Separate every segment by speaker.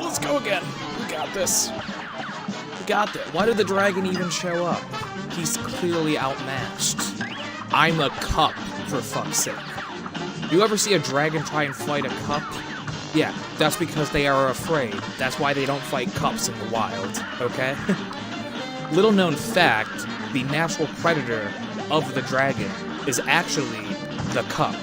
Speaker 1: Let's go again. We got this. We got this. Why did the dragon even show up? He's clearly outmatched. I'm a cup, for fuck's sake. You ever see a dragon try and fight a cup? Yeah, that's because they are afraid. That's why they don't fight cups in the wild, okay? Little known fact, the natural predator of the dragon is actually the cup.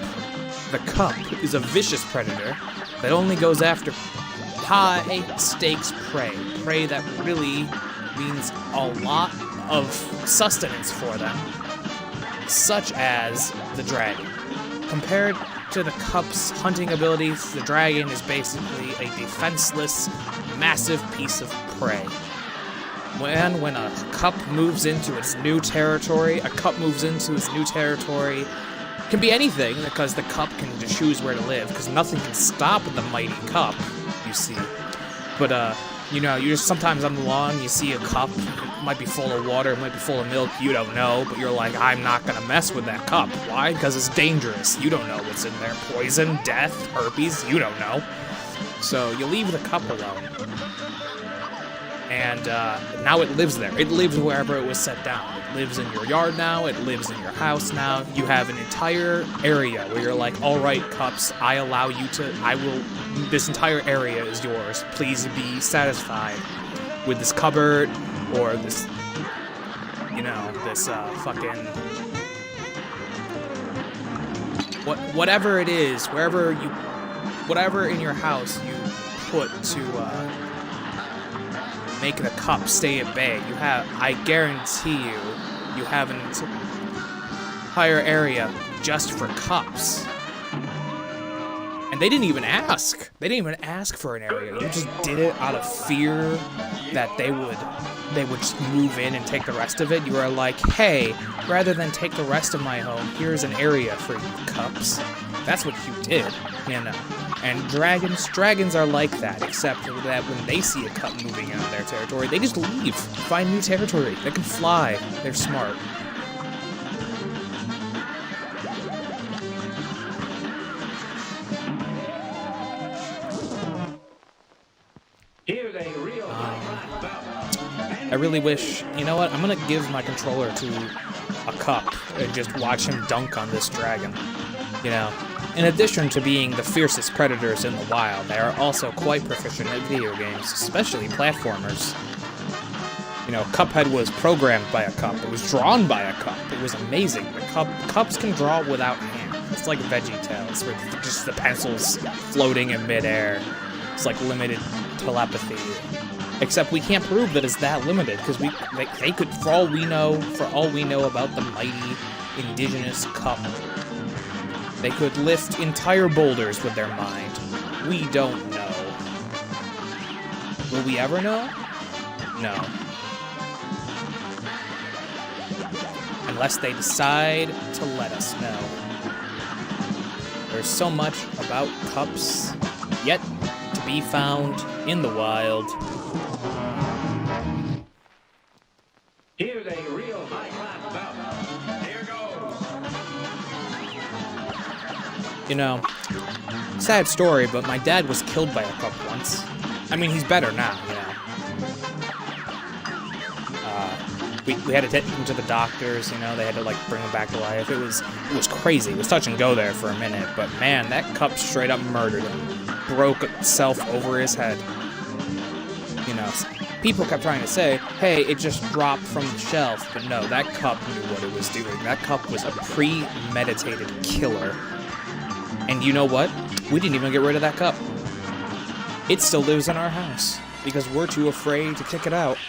Speaker 1: The cup is a vicious predator that only goes after high-stakes prey that really means a lot of sustenance for them, such as the dragon. Compared to the cup's hunting abilities, the dragon is basically a defenseless, massive piece of prey. When a cup moves into its new territory, can be anything, because the cup can just choose where to live, because nothing can stop the mighty cup, you see. But, you know, you just sometimes on the lawn, you see a cup, it might be full of water, it might be full of milk, you don't know, but you're like, I'm not gonna mess with that cup. Why? Because it's dangerous. You don't know what's in there. Poison, death, herpes, you don't know. So you leave the cup alone. And now it lives there. It lives wherever it was set down. It lives in your yard now. It lives in your house now. You have an entire area where you're like, all right, cups, I allow you to, this entire area is yours. Please be satisfied with this cupboard or this, you know, this fucking, whatever it is, whatever in your house you put to, make the cup stay at bay. I guarantee you have an entire area just for cups. And they didn't even ask. They didn't even ask for an area. You just did it out of fear that they would just move in and take the rest of it. You were like, hey, rather than take the rest of my home, here's an area for you cups. That's what you did, you know. And dragons are like that, except that when they see a cup moving out of their territory, they just leave, find new territory. They can fly. They're smart. I really wish, you know what, I'm gonna give my controller to a cup and just watch him dunk on this dragon, you know. In addition to being the fiercest predators in the wild, they are also quite proficient at video games, especially platformers. You know, Cuphead was programmed by a cup, it was drawn by a cup, it was amazing. The cups can draw without hands. It's like VeggieTales, with just the pencils floating in midair. It's like limited telepathy. Except we can't prove that it's that limited, because they could, for all we know about the mighty indigenous cup, they could lift entire boulders with their mind. We don't know. Will we ever know? No. Unless they decide to let us know. There's so much about cups yet to be found in the wild.
Speaker 2: Here's a real high-class bout. Here goes.
Speaker 1: You know, sad story, but my dad was killed by a cup once. I mean, he's better now, you know. We had to take him to the doctors, you know, they had to, like, bring him back to life. It was crazy. It was touch and go there for a minute, but man, that cup straight up murdered him. Broke itself over his head. You know, people kept trying to say, hey, it just dropped from the shelf, but no, that cup knew what it was doing. That cup was a premeditated killer. And you know what? We didn't even get rid of that cup. It still lives in our house, because we're too afraid to kick it out.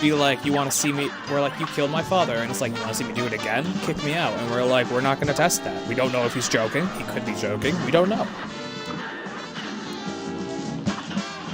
Speaker 1: Be like, you want to see me? We're like, you killed my father. And it's like, you want to see me do it again? Kick me out. And we're like, we're not going to test that. We don't know if he's joking. He could be joking. We don't know.